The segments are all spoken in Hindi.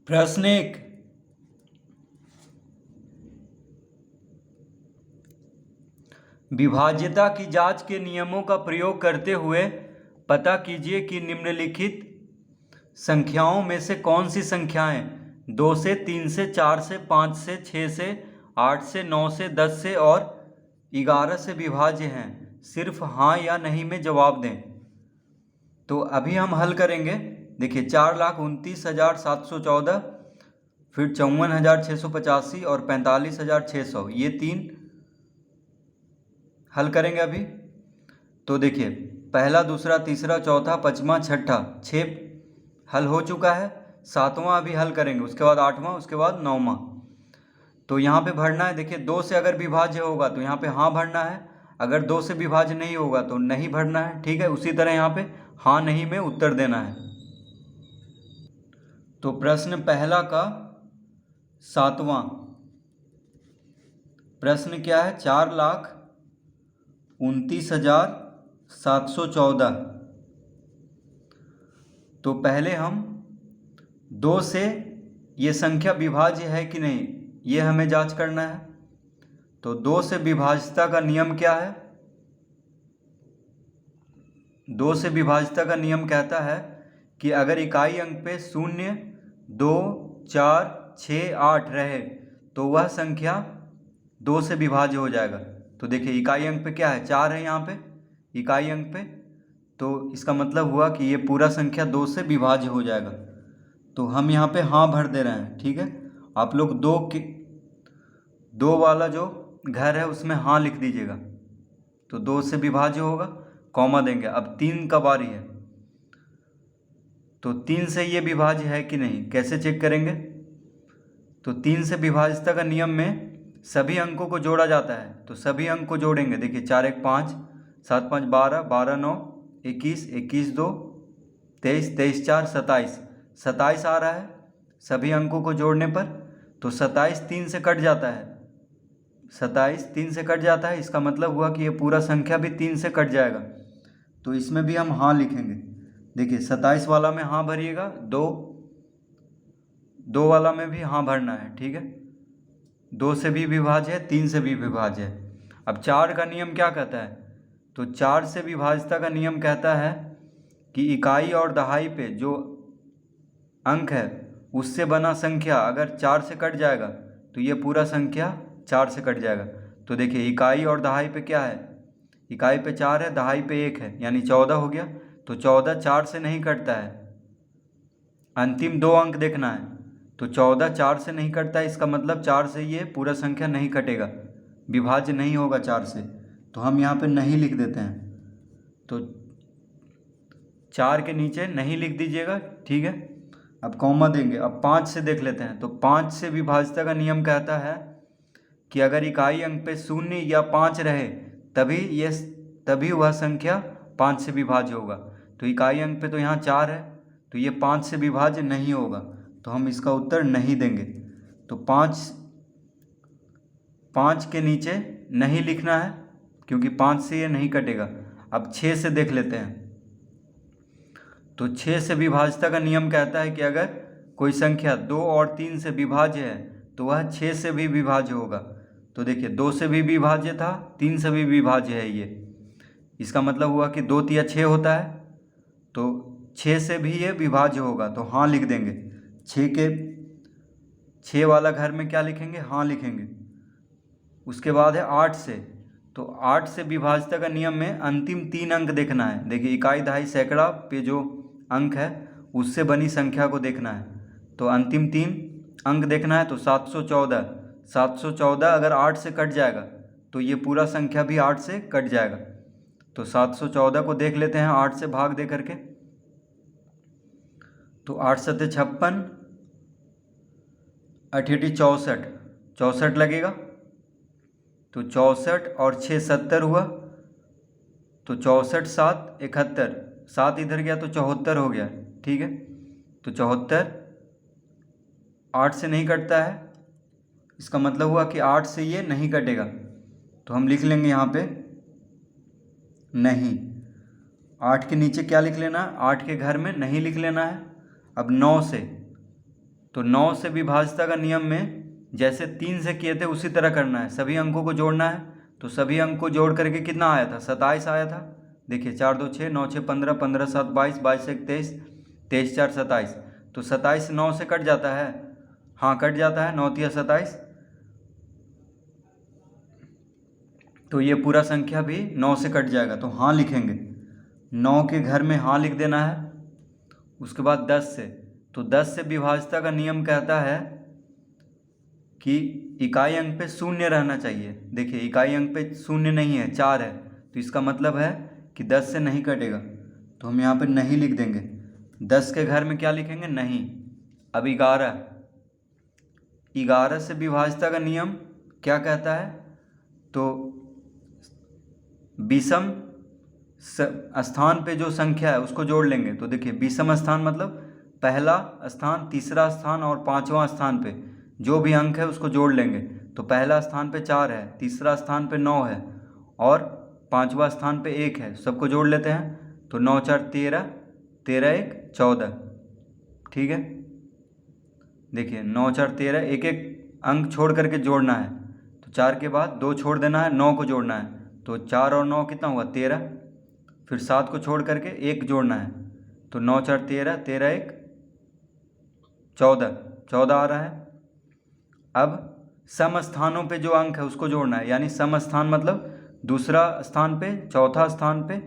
प्रश्न एक, विभाज्यता की जांच के नियमों का प्रयोग करते हुए पता कीजिए कि निम्नलिखित संख्याओं में से कौन सी संख्याएं 2 से 3 से 4 से 5 से 6 से 8 से 9 से 10 से और 11 से विभाज्य हैं। सिर्फ हाँ या नहीं में जवाब दें। तो अभी हम हल करेंगे। देखिए 4,29,714, फिर 54,685 और 45,600, ये तीन हल करेंगे अभी। तो देखिए पहला, दूसरा, तीसरा, चौथा, पाँचवा, छठा, 6 हल हो चुका है। सातवां अभी हल करेंगे, उसके बाद आठवां, उसके बाद नौवां। तो यहाँ पे भरना है। देखिए 2 से अगर विभाज्य होगा तो यहाँ पे हाँ भरना है, अगर 2 से विभाज्य नहीं होगा तो नहीं भरना है। ठीक है, उसी तरह यहाँ पे हाँ नहीं में उत्तर देना है। तो प्रश्न पहला का सातवां प्रश्न क्या है? 4,29,714। तो पहले हम 2 से ये संख्या विभाज्य है कि नहीं ये हमें जांच करना है। तो 2 से विभाज्यता का नियम क्या है? 2 से विभाज्यता का नियम कहता है कि अगर इकाई अंक पे 0, 2, 4, 6, 8 रहे तो वह संख्या 2 से विभाज्य हो जाएगा। तो देखिए इकाई अंक पे क्या है? 4 है यहाँ पे इकाई अंक पे, तो इसका मतलब हुआ कि ये पूरा संख्या 2 से विभाज्य हो जाएगा। तो हम यहाँ पे हाँ भर दे रहे हैं। ठीक है, आप लोग दो वाला जो घर है उसमें हाँ लिख दीजिएगा, तो 2 से विभाज्य होगा, कॉमा देंगे। अब 3 का बारी है, तो 3 से ये विभाज्य है कि नहीं कैसे चेक करेंगे? तो 3 से विभाज्यता का नियम में सभी अंकों को जोड़ा जाता है, तो सभी अंक को जोड़ेंगे। देखिए 4 1 5, 7 5 12, 12 9 21, 21 2 23, 23 4 27, 27 आ रहा है सभी अंकों को जोड़ने पर। तो 27 3 से कट जाता है, 27 3 से कट जाता है, इसका मतलब हुआ कि ये पूरा संख्या भी 3 से कट जाएगा। तो इसमें भी हम हाँ लिखेंगे। देखिए 27 वाला में हाँ भरिएगा, दो वाला में भी हाँ भरना है। ठीक है, 2 से भी विभाज्य है, 3 से भी विभाज्य है। अब 4 का नियम क्या कहता है? तो 4 से विभाज्यता का नियम कहता है कि इकाई और दहाई पे जो अंक है उससे बना संख्या अगर 4 से कट जाएगा तो ये पूरा संख्या 4 से कट जाएगा। तो देखिए इकाई और दहाई पे क्या है? इकाई पे 4 है, दहाई पे 1 है, यानी 14 हो गया। तो 14 4 से नहीं कटता है, अंतिम 2 अंक देखना है। तो 14 4 से नहीं कटता है, इसका मतलब 4 से ये पूरा संख्या नहीं कटेगा, विभाज्य नहीं होगा 4 से। तो हम यहाँ पे नहीं लिख देते हैं, तो 4 के नीचे नहीं लिख दीजिएगा। ठीक है, अब कॉमा देंगे। अब 5 से देख लेते हैं। तो 5 से विभाज्यता का नियम कहता है कि अगर इकाई अंक पे 0 या 5 रहे तभी वह संख्या 5 से विभाज्य होगा। तो इकाई अंक पे तो यहाँ 4 है, तो ये 5 से विभाज्य नहीं होगा, तो हम इसका उत्तर नहीं देंगे। तो 5 के नीचे नहीं लिखना है क्योंकि 5 से ये नहीं कटेगा। अब 6 से देख लेते हैं। तो 6 से विभाज्यता का नियम कहता है कि अगर कोई संख्या 2 और 3 से विभाज्य है तो वह 6 से भी विभाज्य होगा। तो देखिए 2 से भी विभाज्य था, 3 से भी विभाज्य है ये, इसका मतलब हुआ कि 2 तिया 6 होता है, तो 6 से भी ये विभाज्य होगा, तो हाँ लिख देंगे। 6 वाला घर में क्या लिखेंगे? हाँ लिखेंगे। उसके बाद है 8 से। तो 8 से विभाज्यता का नियम में अंतिम 3 अंक देखना है। देखिए इकाई दहाई सैकड़ा पे जो अंक है उससे बनी संख्या को देखना है, तो अंतिम 3 अंक देखना है। तो 714 अगर 8 से कट जाएगा तो ये पूरा संख्या भी 8 से कट जाएगा। तो 714 को देख लेते हैं 8 से भाग दे करके। तो 8 7 56, 8 64, 64 लगेगा। तो 64 और 6 70 हुआ, तो 64 7 71, 7 इधर गया तो 74 हो गया। ठीक है, तो 74 8 से नहीं कटता है, इसका मतलब हुआ कि 8 से ये नहीं कटेगा, तो हम लिख लेंगे यहाँ पे नहीं। 8 के नीचे क्या लिख लेना है? 8 के घर में नहीं लिख लेना है। अब 9 से, तो 9 से विभाज्यता का नियम में जैसे 3 से किए थे उसी तरह करना है, सभी अंकों को जोड़ना है। तो सभी अंक को जोड़ करके कितना आया था, 27 आया था। देखिए 4 2 6, 9 6 15, 15 7 22, 22 1 23, 23 4 27। तो 27 9 से कट जाता है, हाँ कट जाता है, 9 तिया 27। तो ये पूरा संख्या भी 9 से कट जाएगा, तो हाँ लिखेंगे, 9 के घर में हाँ लिख देना है। उसके बाद 10 से, तो 10 से विभाज्यता का नियम कहता है कि इकाई अंक पे शून्य रहना चाहिए। देखिए इकाई अंक पे शून्य नहीं है, 4 है, तो इसका मतलब है कि 10 से नहीं कटेगा, तो हम यहाँ पे नहीं लिख देंगे। 10 के घर में क्या लिखेंगे, नहीं। अब 11 से विभाज्यता का नियम क्या कहता है, तो विषम स्थान पे जो संख्या है उसको जोड़ लेंगे। तो देखिए विषम स्थान मतलब पहला स्थान, तीसरा स्थान और पांचवा स्थान पे जो भी अंक है उसको जोड़ लेंगे। तो पहला स्थान पे 4 है, तीसरा स्थान पे 9 है और पांचवा स्थान पे 1 है, सबको जोड़ लेते हैं। तो 9 4 13, 13 1 14, ठीक है। देखिए 9 4 13, एक एक अंक छोड़ करके जोड़ना है। तो 4 के बाद 2 छोड़ देना है, 9 को जोड़ना है। तो 4 और 9 कितना हुआ, 13। फिर 7 को छोड़ करके 1 जोड़ना है। तो 9 4 13, 13 1 14, 14 आ रहा है। अब सम स्थानों पे जो अंक है उसको जोड़ना है, यानी सम स्थान मतलब दूसरा स्थान पे, चौथा स्थान पे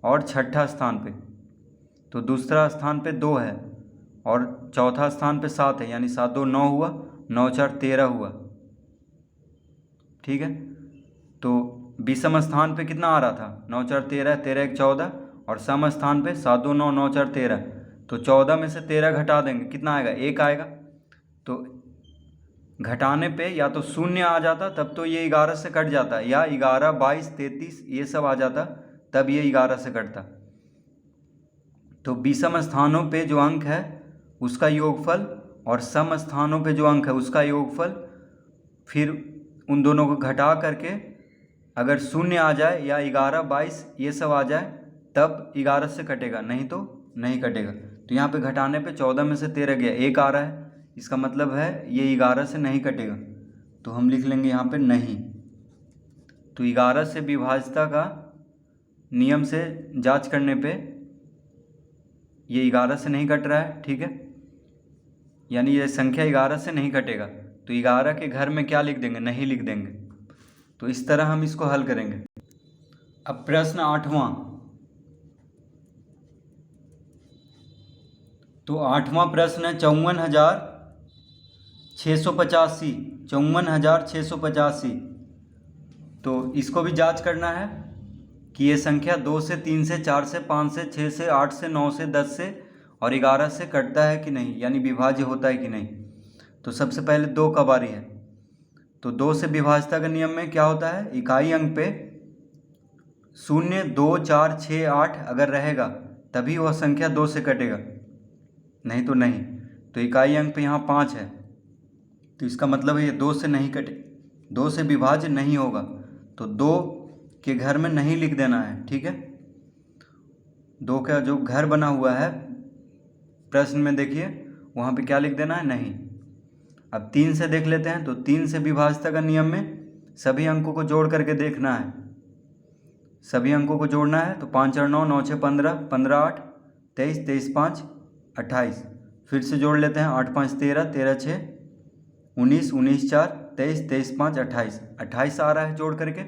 और छठा स्थान पे। तो दूसरा स्थान पे 2 है और चौथा स्थान पे 7 है, यानी 7 2 9 हुआ, 9 4 13 हुआ, ठीक है। तो विषम स्थान पे कितना आ रहा था, 9 4 13, 13 1 14 और सम स्थान पे 7 2 9, 9 4 13। तो 14 में से 13 घटा देंगे, कितना आएगा, 1 आएगा। तो घटाने पे या तो शून्य आ जाता तब तो ये 11 से कट जाता, या 11 22 33 ये सब आ जाता तब ये 11 से कटता। तो विषम स्थानों पे जो अंक है उसका योगफल और सम स्थानों पे जो अंक है उसका योगफल, फिर उन दोनों को घटा करके अगर शून्य आ जाए या 11 22 ये सब आ जाए तब 11 से कटेगा, नहीं तो नहीं कटेगा। तो यहाँ पे घटाने पे 14 में से 13 गया, 1 आ रहा है, इसका मतलब है ये 11 से नहीं कटेगा, तो हम लिख लेंगे यहाँ पे नहीं। तो 11 से विभाज्यता का नियम से जांच करने पे ये 11 से नहीं कट रहा है, ठीक है, यानी ये संख्या 11 से नहीं कटेगा। तो 11 के घर में क्या लिख देंगे, नहीं लिख देंगे। तो इस तरह हम इसको हल करेंगे। अब प्रश्न 8वां, तो 8वां प्रश्न है 54,685, 54,685। तो इसको भी जांच करना है कि ये संख्या 2 से 3 से 4 से 5 से 6 से 8 से 9 से 10 से और 11 से कटता है कि नहीं, यानी विभाज्य होता है कि नहीं। तो सबसे पहले 2 का बारी है। तो 2 से विभाज्यता का नियम में क्या होता है, इकाई अंक पे 0 2 4 6 8 अगर रहेगा तभी वह संख्या 2 से कटेगा, नहीं तो नहीं। तो इकाई अंक पे यहाँ 5 है, तो इसका मतलब है ये 2 से नहीं कटे, 2 से विभाज्य नहीं होगा। तो 2 के घर में नहीं लिख देना है, ठीक है। 2 का जो घर बना हुआ है प्रश्न में देखिए वहाँ पे क्या लिख देना है, नहीं। अब 3 से देख लेते हैं। तो 3 से विभाज्यता का नियम में सभी अंकों को जोड़ करके देखना है, सभी अंकों को जोड़ना है। तो 5 और 9, 9 6 15, 15 8 23, 23 5 28। फिर से जोड़ लेते हैं, 8 5 13, 13 6 19, 19 4 23, 23 5 28, 28 आ रहा है जोड़ करके।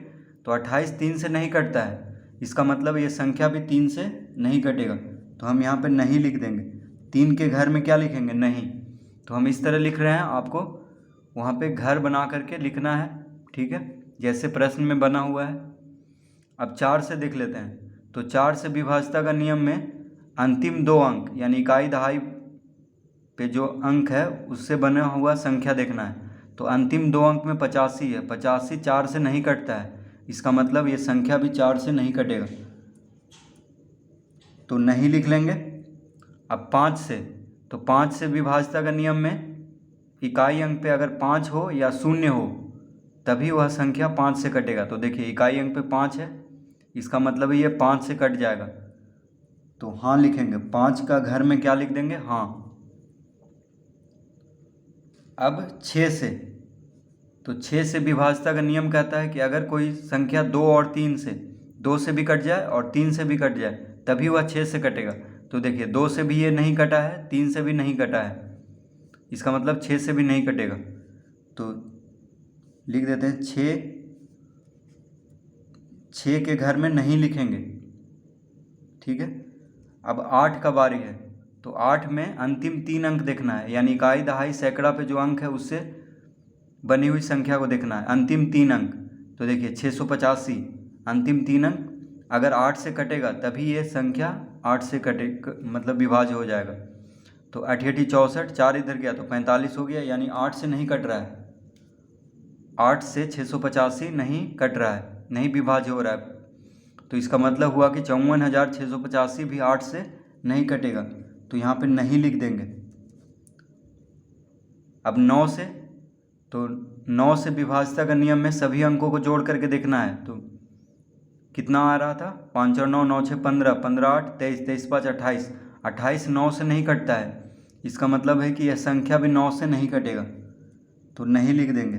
तो 28 3 से नहीं कटता है, इसका मतलब ये संख्या भी 3 से नहीं कटेगा, तो हम यहाँ पे नहीं लिख देंगे। 3 के घर में क्या लिखेंगे, नहीं। तो हम इस तरह लिख रहे हैं, आपको वहाँ पे घर बना करके लिखना है, ठीक है, जैसे प्रश्न में बना हुआ है। अब 4 से देख लेते हैं। तो 4 से विभाज्यता का नियम में अंतिम 2 अंक यानी इकाई दहाई पे जो अंक है उससे बना हुआ संख्या देखना है। तो अंतिम 2 अंक में 85 है, 85 4 से नहीं कटता है, इसका मतलब ये संख्या भी 4 से नहीं कटेगा, तो नहीं लिख लेंगे। अब 5 से, तो 5 से विभाज्यता का नियम में इकाई अंक पे अगर 5 हो या 0 हो तभी वह संख्या 5 से कटेगा। तो देखिए इकाई अंक पे 5 है, इसका मतलब ये 5 से कट जाएगा, तो हाँ लिखेंगे। 5 का घर में क्या लिख देंगे, हाँ। अब 6 से, तो 6 से विभाज्यता का नियम कहता है कि अगर कोई संख्या 2 और 3 से, 2 से भी कट जाए और 3 से भी कट जाए तभी वह 6 से कटेगा। तो देखिए 2 से भी ये नहीं कटा है, 3 से भी नहीं कटा है, इसका मतलब 6 से भी नहीं कटेगा। तो लिख देते हैं 6 के घर में नहीं लिखेंगे, ठीक है। अब 8 का बारी है, तो 8 में अंतिम 3 अंक देखना है, यानी इकाई दहाई सैकड़ा पे जो अंक है उससे बनी हुई संख्या को देखना है, अंतिम 3 अंक। तो देखिए 685 अंतिम 3 अंक, अगर 8 से कटेगा तभी ये संख्या 8 से कटे मतलब विभाज्य हो जाएगा। तो 8 8 64, 4 इधर गया तो 45 हो गया, यानी 8 से नहीं कट रहा है, 8 से 685 नहीं कट रहा है, नहीं विभाज्य हो रहा है। तो इसका मतलब हुआ कि 54,685 भी 8 से नहीं कटेगा, तो यहाँ पे नहीं लिख देंगे। अब 9 से, तो 9 से विभाज्यता का नियम में सभी अंकों को जोड़ करके देखना है। तो कितना आ रहा था, 5 और 9, 9 6 15, 15 8 23, 23 5 28, 28 9 से नहीं कटता है, इसका मतलब है कि यह संख्या भी 9 से नहीं कटेगा, तो नहीं लिख देंगे।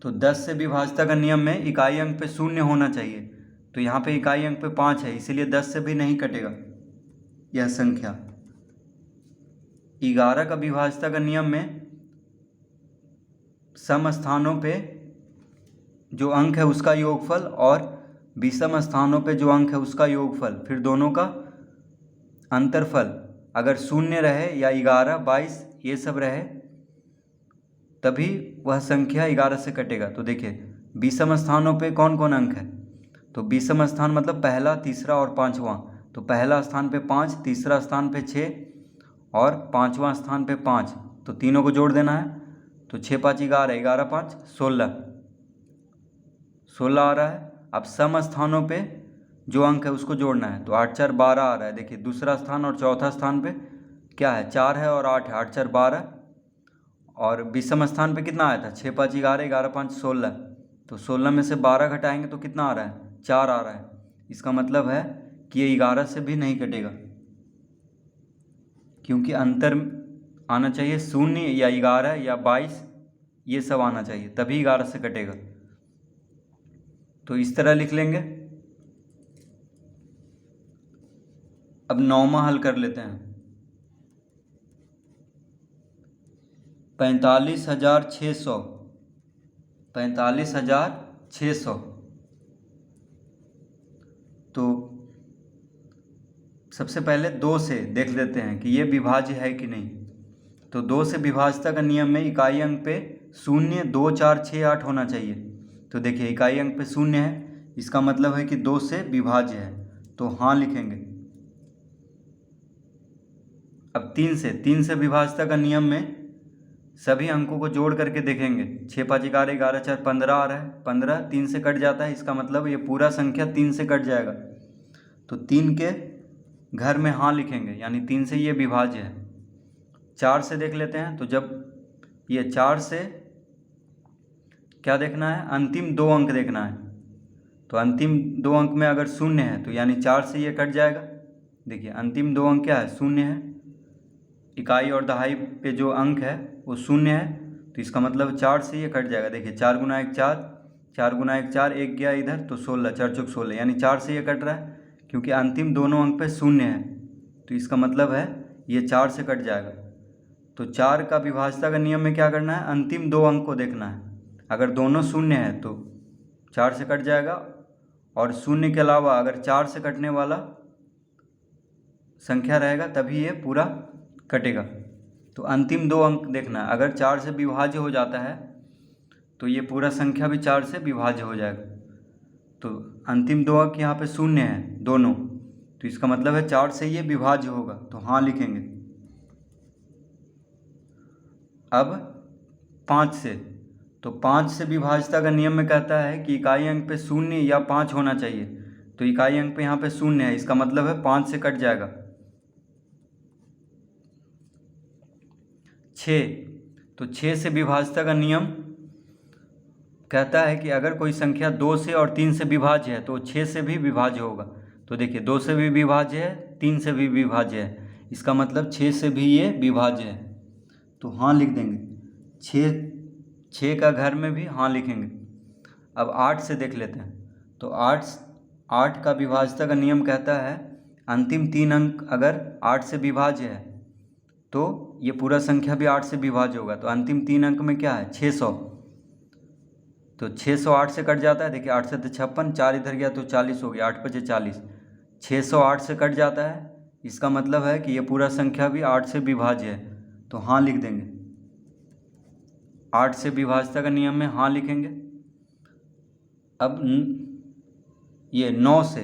तो 10 से विभाज्यता का नियम में इकाई अंक पे 0 होना चाहिए, तो यहाँ पे इकाई अंक पे 5 है, इसीलिए 10 से भी नहीं कटेगा यह संख्या। 11 का विभाज्यता का नियम में सम स्थानों पे जो अंक है उसका योगफल और विषम स्थानों पे जो अंक है उसका योगफल, फिर दोनों का अंतरफल अगर 0 रहे या 11 22 ये सब रहे तभी वह संख्या 11 से कटेगा। तो देखिए विषम स्थानों पे कौन कौन अंक है, तो विषम स्थान मतलब पहला, तीसरा और पांचवा। तो पहला स्थान पे 5, तीसरा स्थान पे 6 और पांचवा स्थान पे 5, तो तीनों को जोड़ देना है। तो 6 5 11, 11 5 16, 16 आ रहा है। अब सम स्थानों पे जो अंक है उसको जोड़ना है, तो 8 4 12 आ रहा है। देखिए दूसरा स्थान और चौथा स्थान पे क्या है, 4 है और 8 है, 8 4 12। और विषम स्थान पे कितना आया था, 6 5 11, 11 5 16, तो 16 में से 12 घटाएंगे तो कितना आ रहा है, 4 आ रहा है। इसका मतलब है कि ये 11 से भी नहीं कटेगा, क्योंकि अंतर आना चाहिए 0 या 11 या 22, ये सब आना चाहिए तभी 11 से कटेगा। तो इस तरह लिख लेंगे। अब 9वां हल कर लेते हैं। 45,600, 45,600। तो सबसे पहले 2 से देख लेते हैं कि ये विभाज्य है कि नहीं। तो 2 से विभाज्यता का नियम में इकाई अंक पे 0 2 4 6 8 होना चाहिए। तो देखिए इकाई अंक पे 0 है, इसका मतलब है कि 2 से विभाज्य है, तो हाँ लिखेंगे। अब 3 से विभाज्यता का नियम में सभी अंकों को जोड़ करके देखेंगे। 6 5 11, 11 4 15 आ रहा है, 15 3 से कट जाता है, इसका मतलब ये पूरा संख्या 3 से कट जाएगा। तो 3 के घर में हाँ लिखेंगे, यानी 3 से ये विभाज्य है। 4 से देख लेते हैं। तो जब ये 4 से क्या देखना है, अंतिम 2 अंक देखना है। तो अंतिम 2 अंक में अगर 0 है तो यानी 4 से ये कट जाएगा। देखिए अंतिम 2 अंक क्या है, 0 है, इकाई और दहाई पे जो अंक है वो 0 है, तो इसका मतलब 4 से ये कट जाएगा। देखिए 4 गुना 1 4, 4 गुना 1 4, 1 गया इधर तो 16, 4 चौक 16, यानी 4 से ये कट रहा है, क्योंकि अंतिम दोनों अंक पे 0 है, तो इसका मतलब है ये 4 से कट जाएगा। तो 4 का विभाज्यता का नियम में क्या करना है, अंतिम 2 अंक को देखना है। अगर दोनों 0 है तो 4 से कट जाएगा, और 0 के अलावा अगर 4 से कटने वाला संख्या रहेगा तभी ये पूरा कटेगा। तो अंतिम 2 अंक देखना है, अगर 4 से विभाज्य हो जाता है तो ये पूरा संख्या भी 4 से विभाज्य हो जाएगा। तो अंतिम 2 अंक यहाँ पे 0 है दोनों, तो इसका मतलब है 4 से ये विभाज्य होगा, तो हाँ लिखेंगे। अब 5 से, तो 5 से विभाज्यता का नियम में कहता है कि इकाई अंक पे 0 या 5 होना चाहिए। तो इकाई अंक पे यहाँ पे 0 है, इसका मतलब है 5 से कट जाएगा। 6, तो 6 से विभाज्यता का नियम कहता है कि अगर कोई संख्या 2 से और 3 से विभाज्य है तो 6 से भी विभाज्य होगा। तो देखिए 2 से भी विभाज्य है, 3 से भी विभाज्य है, इसका मतलब 6 से भी ये विभाज्य है। तो हाँ लिख देंगे। 6 का घर में भी हाँ लिखेंगे। अब 8 से देख लेते हैं। तो 8 का विभाज्यता का नियम कहता है अंतिम 3 अंक अगर 8 से विभाज्य है तो ये पूरा संख्या भी 8 से विभाज्य होगा। तो अंतिम 3 अंक में क्या है 600। तो 600 8 से कट जाता है। देखिए 8 से तो 56, 4 इधर गया तो 40 हो गया, 8 पचे 40। 600 8 से कट जाता है, इसका मतलब है कि ये पूरा संख्या भी 8 से विभाज्य है। तो हाँ लिख देंगे। 8 से विभाज्यता का नियम में हाँ लिखेंगे। अब ये 9 से,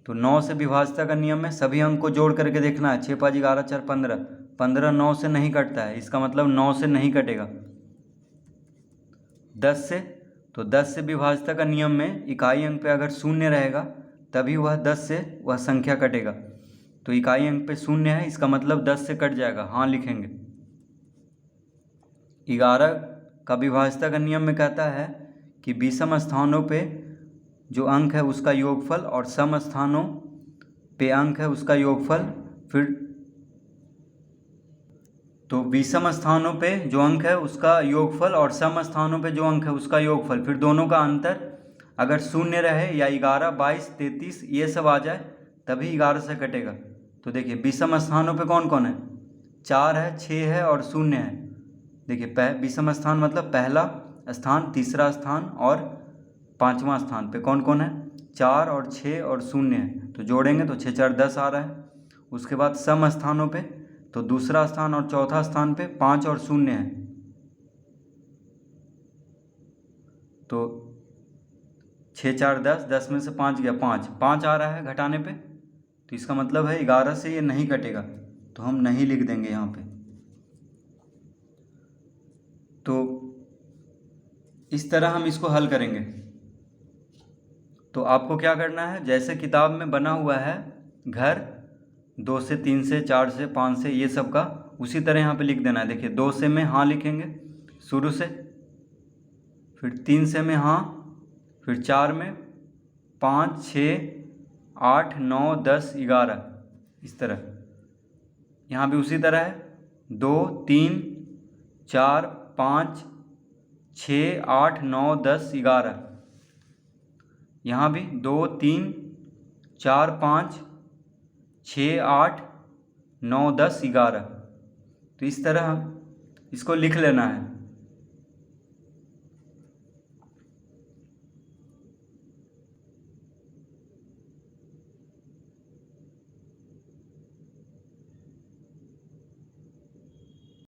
तो 9 से विभाज्यता का नियम में सभी अंक को जोड़ करके देखना है। 6 5 11 4 15, 15 9 से नहीं कटता है, इसका मतलब 9 से नहीं कटेगा। 10 से, तो 10 से विभाज्यता का नियम में इकाई अंक पे अगर शून्य रहेगा तभी वह 10 से वह संख्या कटेगा। तो इकाई अंक पे शून्य है, इसका मतलब 10 से कट जाएगा, हाँ लिखेंगे। 11 का विभाज्यता का नियम में कहता है कि विषम स्थानों पे जो अंक है उसका योगफल और सम स्थानों पे अंक है उसका योगफल, फिर तो विषम स्थानों पे जो अंक है उसका योगफल और सम स्थानों पे जो अंक है उसका योगफल, फिर दोनों का अंतर अगर शून्य रहे या 11 22 33 ये सब आ जाए तभी 11 से कटेगा। तो देखिए विषम स्थानों पे कौन कौन है, 4 है, 6 है और 0 है। देखिए विषम स्थान मतलब पहला स्थान, तीसरा स्थान और 5वां स्थान पे कौन कौन है, 4 और 6 और 0 है। तो जोड़ेंगे तो 6 4 10 आ रहा है। उसके बाद सम स्थानों पे तो दूसरा स्थान और चौथा स्थान पे 5 और 0 है। तो 6 4 10, 10 में से 5 गया 5 आ रहा है घटाने पे, तो इसका मतलब है 11 से ये नहीं कटेगा, तो हम नहीं लिख देंगे यहाँ पे। तो इस तरह हम इसको हल करेंगे। तो आपको क्या करना है, जैसे किताब में बना हुआ है घर 2 से 3 से 4 से 5 से ये सब का, उसी तरह यहाँ पे लिख देना है। देखिए 2 से में हाँ लिखेंगे शुरू से, फिर 3 से में हाँ, फिर 4 में, 5 6 8 9 10 11, इस तरह। यहाँ भी उसी तरह है 2 3 4 5 6 8 9 10 11। यहाँ भी 2 3 4 5 6 8 9 10 11। तो इस तरह इसको लिख लेना है।